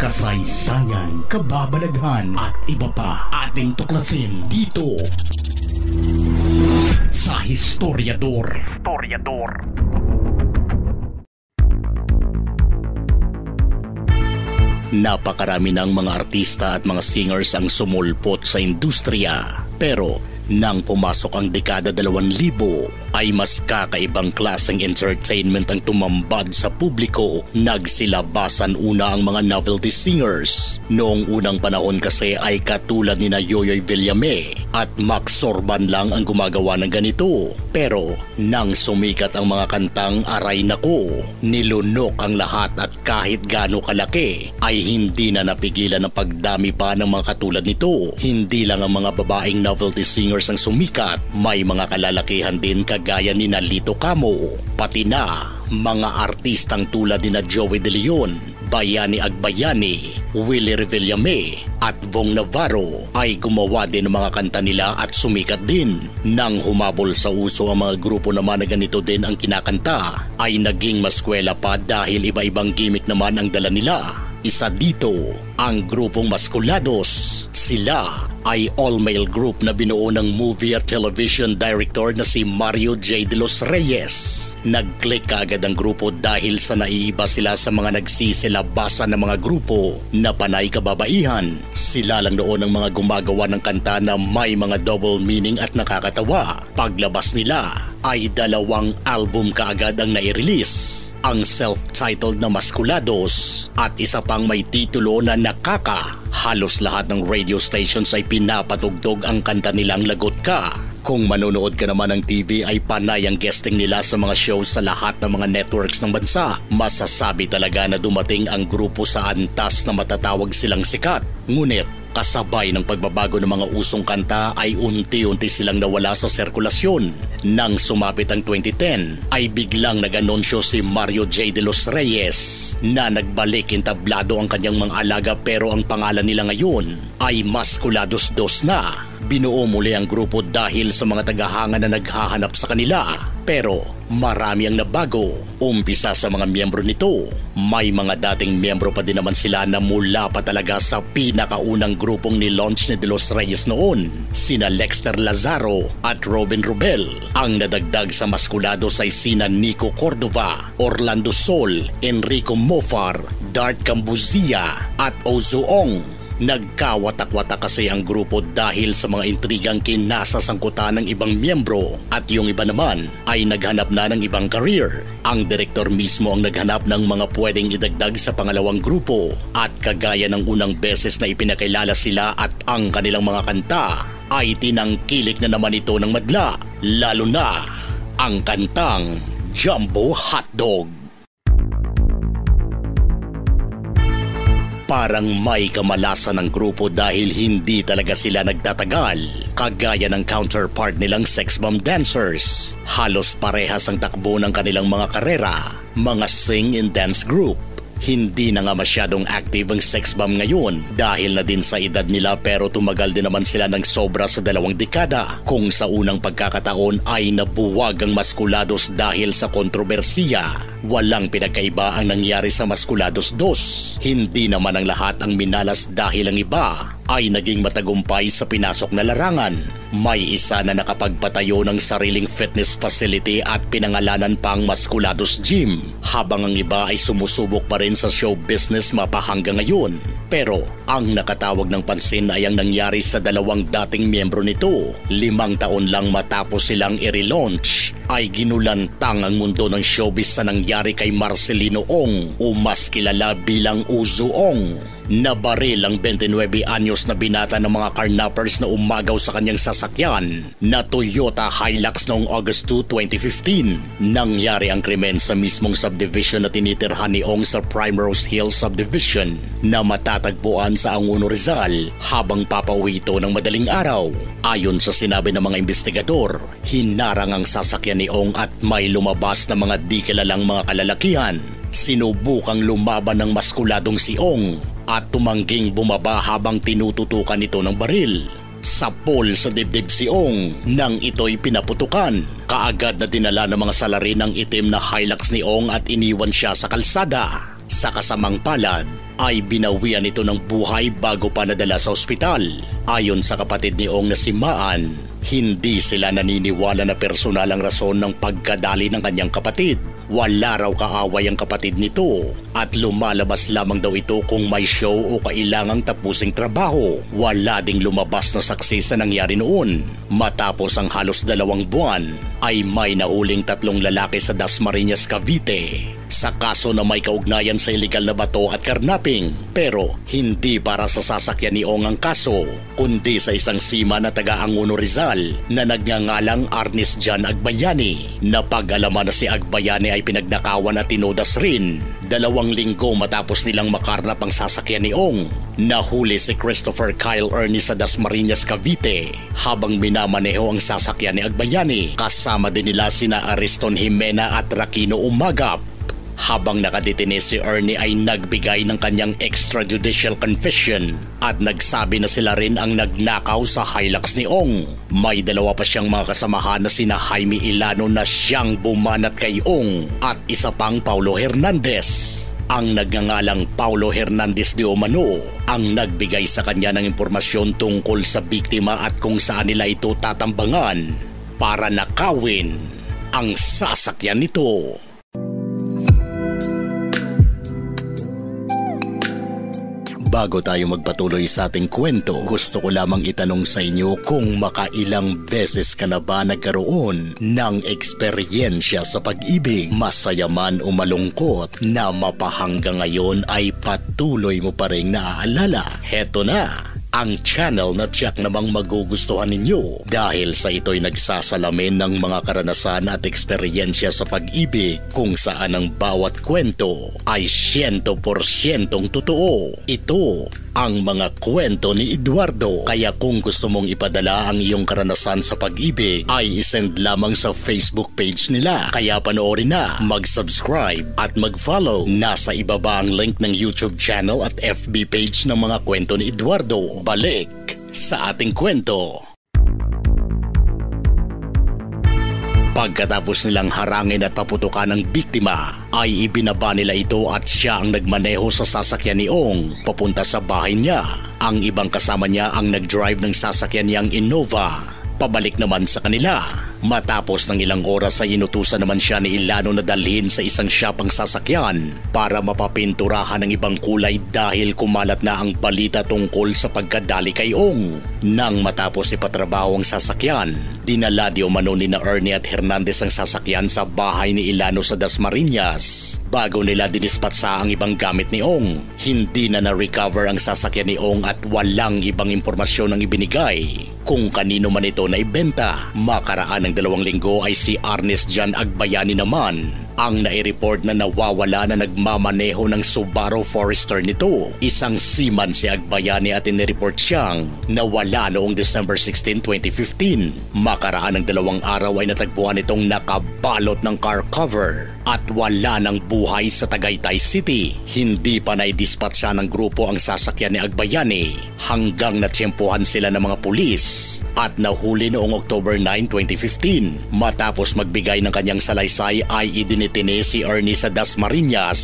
kasaysayan, kababalaghan at iba pa ating tuklasin dito sa Historiador. Napakarami ng mga artista at mga singers ang sumulpot sa industriya. Pero nang pumasok ang dekada 2000 ay mas kakaibang klaseng entertainment ang tumambad sa publiko. Nagsilabasan una ang mga novelty singers. Noong unang panahon kasi ay katulad ni Yoyoy Villame at Max Sorban lang ang gumagawa ng ganito. Pero nang sumikat ang mga kantang Aray Nako, nilunok ang lahat at kahit gaano kalaki ay hindi na napigilan ang pagdami pa ng mga katulad nito. Hindi lang ang mga babaeng novelty singers ang sumikat, may mga kalalakihan din kagaya ni Lito Camo, pati na mga artistang tulad ni Joey De Leon, Bayani Agbayani, Willie Revillame at Vong Navarro ay gumawa din ng mga kanta nila at sumikat din. Nang humabol sa uso ang mga grupo naman na ganito din ang kinakanta ay naging maskwela pa dahil iba-ibang gimmick naman ang dala nila. Isa dito ang grupong Masculados. Sila ay all-male group na binuo ng movie at television director na si Mario J. De Los Reyes. Nag-click kaagad ang grupo dahil sa naiiba sila sa mga nagsisilabasan ng mga grupo na panay kababaihan. Sila lang noon ang mga gumagawa ng kanta na may mga double meaning at nakakatawa. Paglabas nila ay 2 album kaagad ang nai-release, ang self-titled na Masculados at isa pang may titulo na Nakaka. Halos lahat ng radio stations ay pinapatugtog ang kanta nilang Lagot Ka. Kung manonood ka naman ng TV ay panay ang guesting nila sa mga shows sa lahat ng mga networks ng bansa. Masasabi talaga na dumating ang grupo sa antas na matatawag silang sikat. Ngunit kasabay ng pagbabago ng mga usong kanta ay unti-unti silang nawala sa sirkulasyon. Nang sumapit ang 2010 ay biglang nag-anunsyo si Mario J. De Los Reyes na nagbalik entablado ang kanyang mga alaga, pero ang pangalan nila ngayon ay Masculados 2 na. Binuo muli ang grupo dahil sa mga tagahanga na naghahanap sa kanila. Pero marami ang nabago. Umpisa sa mga miyembro nito, may mga dating miyembro pa din naman sila na mula pa talaga sa pinakaunang grupong ni-launch ni De Los Reyes noon, sina Lexter Lazaro at Robin Rubel. Ang nadagdag sa Masculados ay sina Nico Cordova, Orlando Sol, Enrico Mofar, Dart Cambuzia at Ozo Ong. Nagkawatak-watak kasi ang grupo dahil sa mga intrigang kinasasangkutan ng ibang miyembro at yung iba naman ay naghanap na ng ibang career. Ang direktor mismo ang naghanap ng mga pwedeng idagdag sa pangalawang grupo at kagaya ng unang beses na ipinakilala sila at ang kanilang mga kanta ay tinangkilik na naman ito ng madla, lalo na ang kantang Jumbo Hotdog. Parang may kamalasan ng grupo dahil hindi talaga sila nagtatagal. Kagaya ng counterpart nilang Sex Bomb Dancers. Halos parehas ang takbo ng kanilang mga karera, mga sing and dance group. Hindi na nga masyadong active ang Sex Bomb ngayon dahil na din sa edad nila, pero tumagal din naman sila ng sobra sa 2 dekada. Kung sa unang pagkakataon ay nabuwag ang Masculados dahil sa kontrobersiya, walang pinagkaiba ang nangyari sa Masculados 2. Hindi naman ang lahat ang minalas dahil ang iba ay naging matagumpay sa pinasok na larangan. May isa na nakapagpatayo ng sariling fitness facility at pinangalanan pang Masculados Gym, habang ang iba ay sumusubok pa rin sa show business mapahanggang ngayon. Pero ang nakatawag ng pansin ay ang nangyari sa 2 dating miyembro nito. 5 taon lang matapos silang i-relaunch ay ginulantang ang mundo ng showbiz sa nangyari kay Marcelino Ong o mas kilala bilang Uzo Ong. Nabaril ang 29 anyos na binata ng mga carnappers na umagaw sa kanyang sasakyan na Toyota Hilux noong August 2, 2015. Nangyari ang krimen sa mismong subdivision na tinitirhan ni Ong sa Primrose Hill Subdivision na matatagpuan sa Angono, Rizal habang papauwi ito ng madaling araw. Ayon sa sinabi ng mga investigador, hinarang ang sasakyan ni Ong at may lumabas na mga di kilalang mga kalalakihan. Sinubukang lumaban ng maskuladong si Ong at tumangging bumaba habang tinututukan ito ng baril. Sapol sa dibdib si Ong nang ito'y pinaputukan. Kaagad na dinala ng mga salarin ng itim na Hilux ni Ong at iniwan siya sa kalsada. Sa kasamang palad ay binawian ito ng buhay bago pa nadala sa ospital. Ayon sa kapatid ni Ong na si Maan, hindi sila naniniwala na personal ang rason ng pagkadali ng kanyang kapatid. Wala raw kaaway ang kapatid nito at lumalabas lamang daw ito kung may show o kailangang tapusing trabaho. Wala ding lumabas na saksi sa nangyari noon. Matapos ang halos 2 buwan ay may nahuling 3 lalaki sa Dasmariñas, Cavite sa kaso na may kaugnayan sa ilegal na bato at karnaping. Pero hindi para sa sasakyan ni Ong ang kaso, kundi sa isang seaman na taga-Angono, Rizal na nagngangalang Arnis Jan Agbayani. Napag-alaman na si Agbayani ay pinagnakawan at tinodas rin. 2 linggo matapos nilang makarnap ang sasakyan ni Ong, nahuli si Christopher Kyle Ernie sa Dasmariñas, Cavite habang minamaneho ang sasakyan ni Agbayani. Kasama din nila sina Ariston Jimena at Rakino Umagap. Habang nakadetine si Ernie ay nagbigay ng kanyang extrajudicial confession at nagsabi na sila rin ang nagnakaw sa Hilux ni Ong. May 2 pa siyang mga kasamahan na sina Jaime Ilano na siyang bumanat kay Ong at isa pang Paulo Hernandez. Ang nagngangalang Paulo Hernandez de Omano ang nagbigay sa kanya ng impormasyon tungkol sa biktima at kung saan nila ito tatambangan para nakawin ang sasakyan nito. Bago tayo magpatuloy sa ating kwento, gusto ko lamang itanong sa inyo kung makailang beses ka na ba nagkaroon ng eksperyensya sa pag-ibig, masaya man o malungkot, na mapahanggang ngayon ay patuloy mo pa rin naaalala. Heto na ang channel na tiyak namang magugustuhan ninyo dahil sa ito'y nagsasalamin ng mga karanasan at eksperyensya sa pag-ibig kung saan ang bawat kwento ay 100% totoo. Ito ang mga kwento ni Eduardo. Kaya kung gusto mong ipadala ang iyong karanasan sa pag-ibig ay isend lamang sa Facebook page nila. Kaya panoorin na, mag-subscribe at mag-follow. Nasa ibaba ang link ng YouTube channel at FB page ng mga kwento ni Eduardo. Balik sa ating kwento. Pagkatapos nilang harangin at paputukan ng biktima, ay ibinaba nila ito at siya ang nagmaneho sa sasakyan ni Ong papunta sa bahay niya. Ang ibang kasama niya ang nag-drive ng sasakyan niyang Innova pabalik naman sa kanila. Matapos ng ilang oras ay inutusan naman siya ni Ilano na dalhin sa isang shop ang sasakyan para mapapinturahan ng ibang kulay dahil kumalat na ang balita tungkol sa pagkadali kay Ong. Nang matapos ipatrabaho ang sasakyan, dinala di umano ni na Ernie at Hernandez ang sasakyan sa bahay ni Ilano sa Dasmariñas. Bago nila dinispatsa ang ibang gamit ni Ong, hindi na na-recover ang sasakyan ni Ong at walang ibang impormasyon ang ibinigay kung kanino man ito na ibenta. Makaraan ng 2 linggo ay si Arnis Jan Agbayani naman ang nai-report na nawawala na nagmamaneho ng Subaru Forester nito. Isang seaman si Agbayani at inireport siyang nawala noong December 16, 2015. Makaraan ng 2 araw ay natagpuan itong nakabalot ng car cover at wala ng buhay sa Tagaytay City. Hindi pa naidispatsa ng grupo ang sasakyan ni Agbayani hanggang natsyempohan sila ng mga pulis at nahuli noong October 9, 2015. Matapos magbigay ng kanyang salaysay ay idinitine si Ernie sa Dasmariñas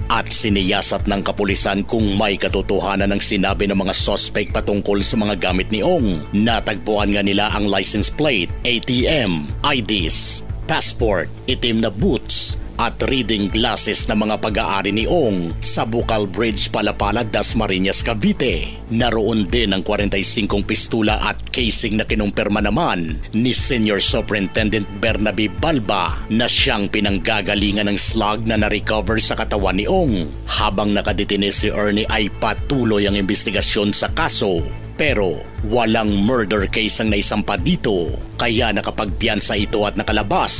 at siniyasat ng kapulisan kung may katotohanan ng sinabi ng mga suspect patungkol sa mga gamit ni Ong. Natagpuan nga nila ang license plate, ATM, IDs, passport, itim na boots at reading glasses na mga pag-aari ni Ong sa Bucal Bridge, Palapala, Dasmariñas, Cavite. Naroon din ang 45 pistula at casing na kinumpirma naman ni Senior Superintendent Bernabe Balba na siyang pinanggagalingan ng slug na na-recover sa katawan ni Ong. Habang nakadetine si Ernie ay patuloy ang investigasyon sa kaso. Pero walang murder case ang naisampa dito kaya nakapagpiyansa ito at nakalabas.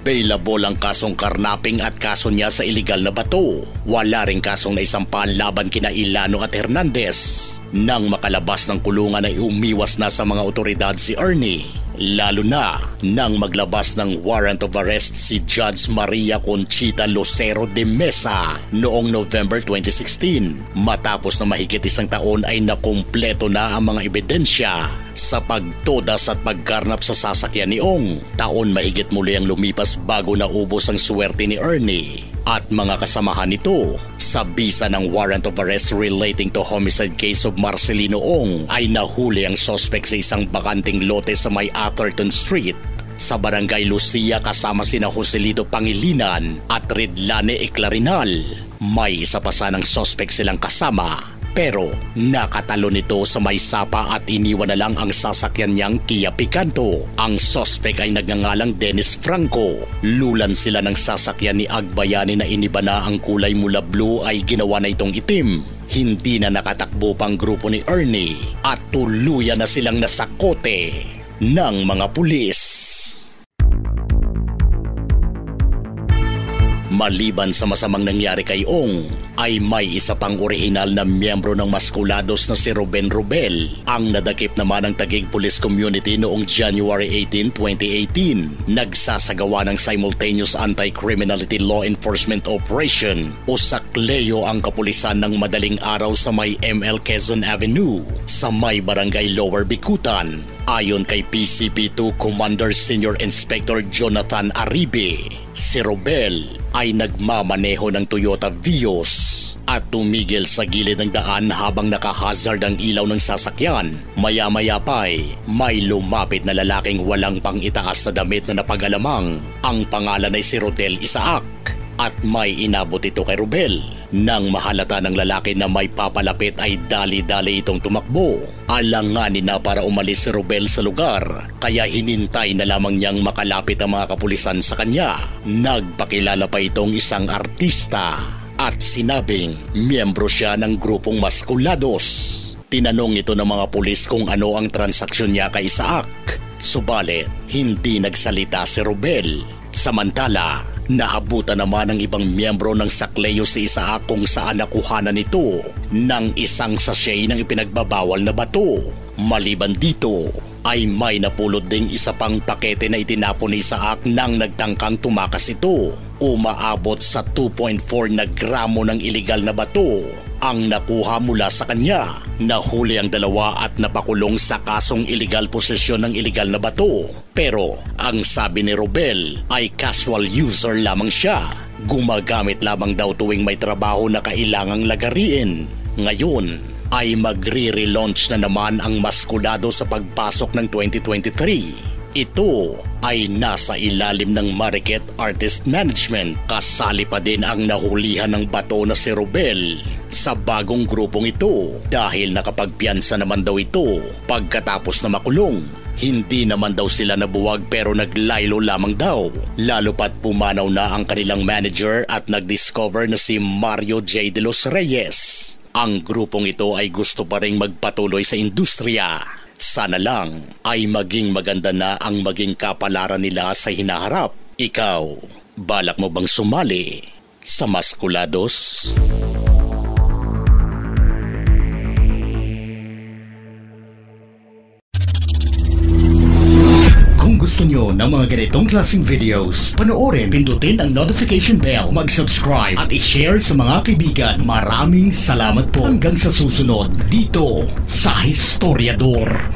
Bailable ang kasong karnaping at kaso niya sa iligal na bato. Wala ring kasong naisampa laban kina Ilano at Hernandez. Nang makalabas ng kulungan ay umiwas na sa mga otoridad si Ernie. Lalo na nang maglabas ng warrant of arrest si Judge Maria Conchita Lucero de Mesa noong November 2016. Matapos na mahigit 1 taon ay nakumpleto na ang mga ebidensya sa pagtodas at pagkarnap sa sasakyan ni Ong. Taon mahigit muli ang lumipas bago naubos ang swerte ni Ernie. at mga kasamahan nito. Sa bisa ng warrant of arrest relating to homicide case of Marcelino Ong ay nahuli ang suspect sa isang bakanting lote sa may Atherton Street sa Barangay Lucia kasama sina Joselito Pangilinan at Redlane Eclarinal. May isa pa sanang suspect silang kasama pero nakatalo nito sa may sapa at iniwan na lang ang sasakyan niyang Kia Picanto. Ang suspect ay nagngangalang Dennis Franco. Lulan sila ng sasakyan ni Agbayani na iniba na ang kulay mula blue ay ginawa na itong itim. Hindi na nakatakbo pang grupo ni Ernie at tuluyan na silang nasakote ng mga pulis. Maliban sa masamang nangyari kay Ong, ay may isa pang orihinal na miyembro ng Maskulados na si Ruben Rubel ang nadakip naman ng Taguig Police Community noong January 18, 2018. Nagsasagawa ng simultaneous anti-criminality law enforcement operation o SACLEO ang kapulisan ng madaling araw sa may ML Quezon Avenue sa may Barangay Lower Bicutan. Ayon kay PCP2 Commander Senior Inspector Jonathan Aribe, si Rubel ay nagmamaneho ng Toyota Vios at tumigil sa gilid ng daan habang nakahazard ang ilaw ng sasakyan. Maya-maya pa'y may lumapit na lalaking walang pang-itaas na damit na napag-alamang. Ang pangalan ay si Rodel Isaac at may inabot ito kay Rubel. Nang mahalata ng lalaki na may papalapit ay dali-dali itong tumakbo. Alanganin na para umalis si Rubel sa lugar kaya hinintay na lamang niyang makalapit ang mga kapulisan sa kanya. Nagpakilala pa itong isang artista at sinabing miyembro siya ng grupong Maskulados. Tinanong ito ng mga pulis kung ano ang transaksyon niya kay Isaac. Subalit, hindi nagsalita si Rubel. Samantala, naabutan naman ng ibang miyembro ng SACLEO si Isaac kung saan nakuhanan nito ng isang sachet ng ipinagbabawal na bato. Maliban dito ay may napulot ding isa pang pakete na itinapon ni Isaac nang nagtangkang tumakas ito. Umaabot sa 2.4 na gramo ng ilegal na bato ang nakuha mula sa kanya. Nahuli ang dalawa at napakulong sa kasong illegal possession ng illegal na bato. Pero ang sabi ni Rubel ay casual user lamang siya. Gumagamit lamang daw tuwing may trabaho na kailangang lagariin. Ngayon ay magre-relaunch na naman ang Maskulado sa pagpasok ng 2023. Ito ay nasa ilalim ng Mariket Artist Management. Kasali pa din ang nahulihan ng bato na si Rubel sa bagong grupong ito dahil nakapagpiyansa naman daw ito pagkatapos na makulong. Hindi naman daw sila nabuwag pero naglaylo lamang daw. Lalo pat pumanaw na ang kanilang manager at nagdiscover na si Mario J. De Los Reyes. Ang grupong ito ay gusto pa ring magpatuloy sa industriya. Sana lang ay maging maganda na ang maging kapalaran nila sa hinaharap. Ikaw, balak mo bang sumali sa Maskulados? Kung gusto nyo ng mga ganitong klaseng videos, panoorin, pindutin ang notification bell, mag-subscribe at i-share sa mga kaibigan. Maraming salamat po hanggang sa susunod dito sa Historiador.